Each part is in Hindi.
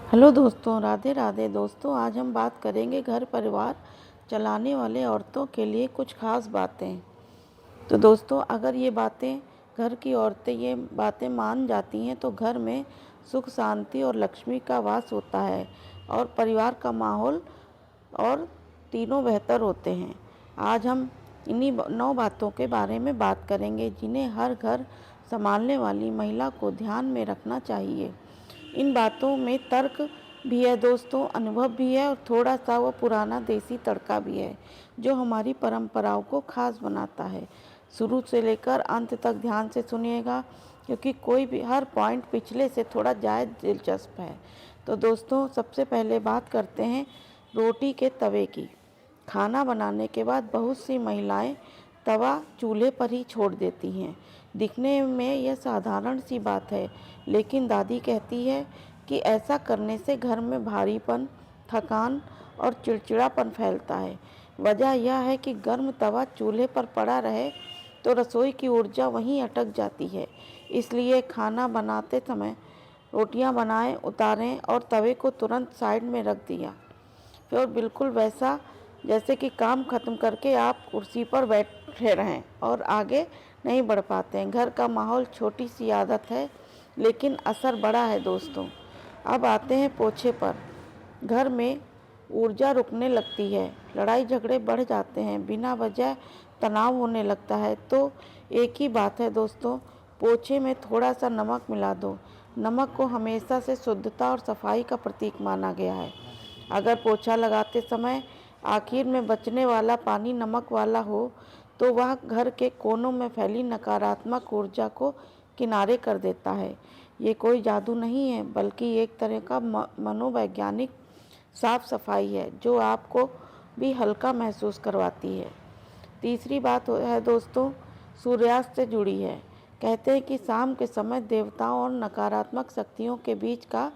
हेलो दोस्तों, राधे राधे। दोस्तों, आज हम बात करेंगे घर परिवार चलाने वाले औरतों के लिए कुछ खास बातें। तो दोस्तों, अगर ये बातें घर की औरतें ये बातें मान जाती हैं तो घर में सुख शांति और लक्ष्मी का वास होता है और परिवार का माहौल और तीनों बेहतर होते हैं। आज हम इन्हीं 9 बातों के बारे में बात करेंगे जिन्हें हर घर संभालने वाली महिला को ध्यान में रखना चाहिए। इन बातों में तर्क भी है दोस्तों, अनुभव भी है और थोड़ा सा वो पुराना देसी तड़का भी है जो हमारी परंपराओं को खास बनाता है। शुरू से लेकर अंत तक ध्यान से सुनिएगा क्योंकि कोई भी हर पॉइंट पिछले से थोड़ा ज़्यादा दिलचस्प है। तो दोस्तों, सबसे पहले बात करते हैं रोटी के तवे की। खाना बनाने के बाद बहुत सी महिलाएं तवा चूल्हे पर ही छोड़ देती हैं। दिखने में यह साधारण सी बात है, लेकिन दादी कहती है कि ऐसा करने से घर में भारीपन, थकान और चिड़चिड़ापन फैलता है। वजह यह है कि गर्म तवा चूल्हे पर पड़ा रहे तो रसोई की ऊर्जा वहीं अटक जाती है। इसलिए खाना बनाते समय रोटियां बनाएं, उतारें और तवे को तुरंत साइड में रख दिया। फिर बिल्कुल वैसा जैसे कि काम खत्म करके आप कुर्सी पर बैठे रहें और आगे नहीं बढ़ पाते हैं। घर का माहौल छोटी सी आदत है लेकिन असर बड़ा है दोस्तों। अब आते हैं पोछे पर। घर में ऊर्जा रुकने लगती है, लड़ाई झगड़े बढ़ जाते हैं, बिना वजह तनाव होने लगता है। तो एक ही बात है दोस्तों, पोछे में थोड़ा सा नमक मिला दो। नमक को हमेशा से शुद्धता और सफाई का प्रतीक माना गया है। अगर पोछा लगाते समय आखिर में बचने वाला पानी नमक वाला हो तो वह घर के कोनों में फैली नकारात्मक ऊर्जा को किनारे कर देता है। ये कोई जादू नहीं है, बल्कि एक तरह का मनोवैज्ञानिक साफ सफाई है जो आपको भी हल्का महसूस करवाती है। तीसरी बात है दोस्तों, सूर्यास्त से जुड़ी है। कहते हैं कि शाम के समय देवताओं और नकारात्मक शक्तियों के बीच का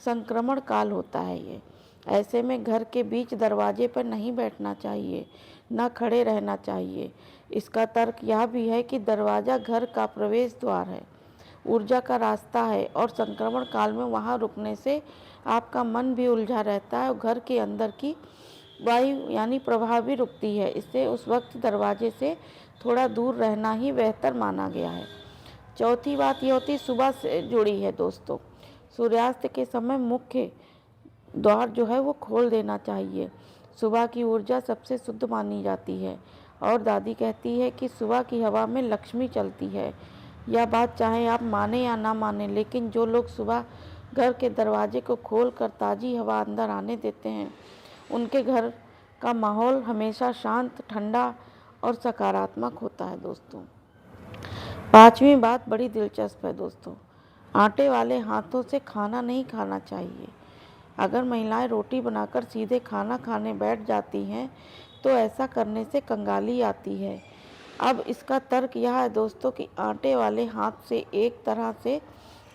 संक्रमण काल होता है। ये ऐसे में घर के बीच दरवाजे पर नहीं बैठना चाहिए, न खड़े रहना चाहिए। इसका तर्क यह भी है कि दरवाज़ा घर का प्रवेश द्वार है, ऊर्जा का रास्ता है और संक्रमण काल में वहाँ रुकने से आपका मन भी उलझा रहता है और घर के अंदर की वायु यानी प्रवाह भी रुकती है। इससे उस वक्त दरवाजे से थोड़ा दूर रहना ही बेहतर माना गया है। चौथी बात यह होती सुबह से जुड़ी है दोस्तों। सूर्यास्त के समय मुख्य द्वार जो है वो खोल देना चाहिए। सुबह की ऊर्जा सबसे शुद्ध मानी जाती है और दादी कहती है कि सुबह की हवा में लक्ष्मी चलती है। यह बात चाहे आप माने या ना माने, लेकिन जो लोग सुबह घर के दरवाजे को खोलकर ताज़ी हवा अंदर आने देते हैं उनके घर का माहौल हमेशा शांत, ठंडा और सकारात्मक होता है दोस्तों। पांचवी बात बड़ी दिलचस्प है दोस्तों, आटे वाले हाथों से खाना नहीं खाना चाहिए। अगर महिलाएं रोटी बनाकर सीधे खाना खाने बैठ जाती हैं तो ऐसा करने से कंगाली आती है। अब इसका तर्क यह है दोस्तों कि आटे वाले हाथ से एक तरह से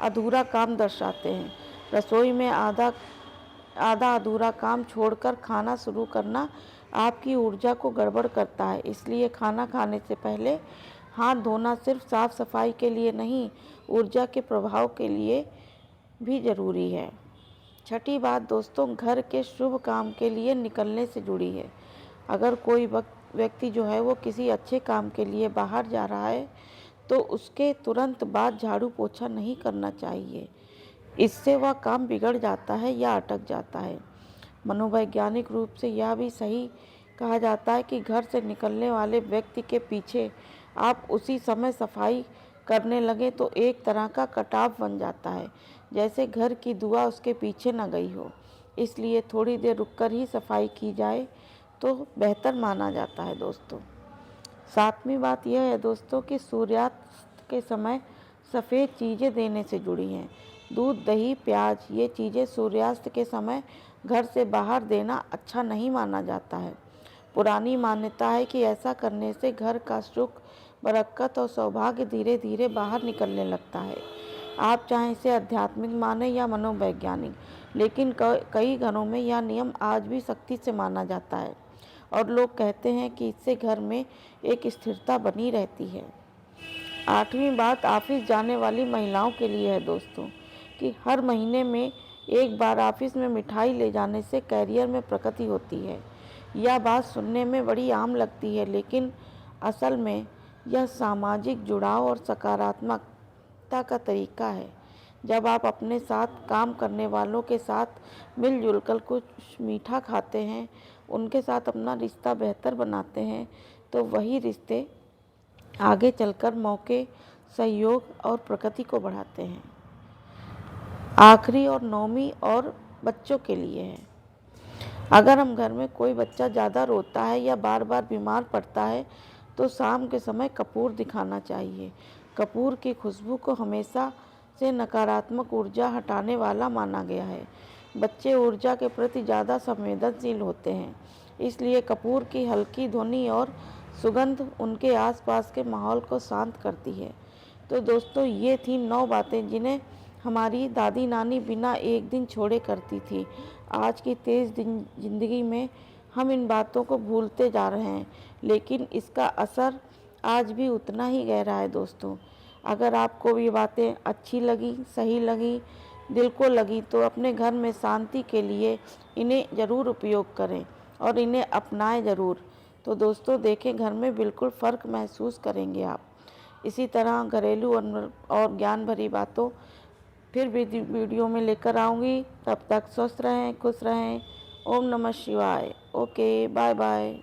अधूरा काम दर्शाते हैं। रसोई में आधा आधा अधूरा काम छोड़कर खाना शुरू करना आपकी ऊर्जा को गड़बड़ करता है। इसलिए खाना खाने से पहले हाथ धोना सिर्फ साफ सफाई के लिए नहीं, ऊर्जा के प्रभाव के लिए भी ज़रूरी है। छठी बात दोस्तों, घर के शुभ काम के लिए निकलने से जुड़ी है। अगर कोई व्यक्ति जो है वो किसी अच्छे काम के लिए बाहर जा रहा है तो उसके तुरंत बाद झाड़ू पोछा नहीं करना चाहिए। इससे वह काम बिगड़ जाता है या अटक जाता है। मनोवैज्ञानिक रूप से यह भी सही कहा जाता है कि घर से निकलने वाले व्यक्ति के पीछे आप उसी समय सफाई करने लगे तो एक तरह का कटाव बन जाता है, जैसे घर की दुआ उसके पीछे न गई हो। इसलिए थोड़ी देर रुककर ही सफाई की जाए तो बेहतर माना जाता है दोस्तों। सातवीं बात यह है दोस्तों कि सूर्यास्त के समय सफ़ेद चीज़ें देने से जुड़ी हैं। दूध, दही, प्याज ये चीज़ें सूर्यास्त के समय घर से बाहर देना अच्छा नहीं माना जाता है। पुरानी मान्यता है कि ऐसा करने से घर का सुख, बरकत और सौभाग्य धीरे धीरे बाहर निकलने लगता है। आप चाहे इसे आध्यात्मिक माने या मनोवैज्ञानिक, लेकिन कई घरों में यह नियम आज भी सख्ती से माना जाता है और लोग कहते हैं कि इससे घर में एक स्थिरता बनी रहती है। आठवीं बात ऑफिस जाने वाली महिलाओं के लिए है दोस्तों कि हर महीने में एक बार ऑफिस में मिठाई ले जाने से करियर में प्रगति होती है। यह बात सुनने में बड़ी आम लगती है, लेकिन असल में यह सामाजिक जुड़ाव और सकारात्मकता का तरीका है। जब आप अपने साथ काम करने वालों के साथ मिलजुल कर कुछ मीठा खाते हैं, उनके साथ अपना रिश्ता बेहतर बनाते हैं, तो वही रिश्ते आगे चलकर मौके, सहयोग और प्रगति को बढ़ाते हैं। आखिरी और 9वीं और बच्चों के लिए है। अगर हम घर में कोई बच्चा ज़्यादा रोता है या बार बार बीमार पड़ता है, तो शाम के समय कपूर दिखाना चाहिए। कपूर की खुशबू को हमेशा से नकारात्मक ऊर्जा हटाने वाला माना गया है। बच्चे ऊर्जा के प्रति ज़्यादा संवेदनशील होते हैं, इसलिए कपूर की हल्की ध्वनि और सुगंध उनके आसपास के माहौल को शांत करती है। तो दोस्तों, ये थी 9 बातें जिन्हें हमारी दादी नानी बिना एक दिन छोड़े करती थी। आज की तेज़ ज़िंदगी में हम इन बातों को भूलते जा रहे हैं, लेकिन इसका असर आज भी उतना ही गहरा है दोस्तों। अगर आपको ये बातें अच्छी लगी, सही लगी, दिल को लगी, तो अपने घर में शांति के लिए इन्हें ज़रूर उपयोग करें और इन्हें अपनाएं ज़रूर। तो दोस्तों देखें, घर में बिल्कुल फ़र्क महसूस करेंगे आप। इसी तरह घरेलू और ज्ञान भरी बातों फिर भी वीडियो में लेकर आऊँगी। तब तक स्वस्थ रहें, खुश रहें। ओम नमः शिवाय। Okay, bye bye.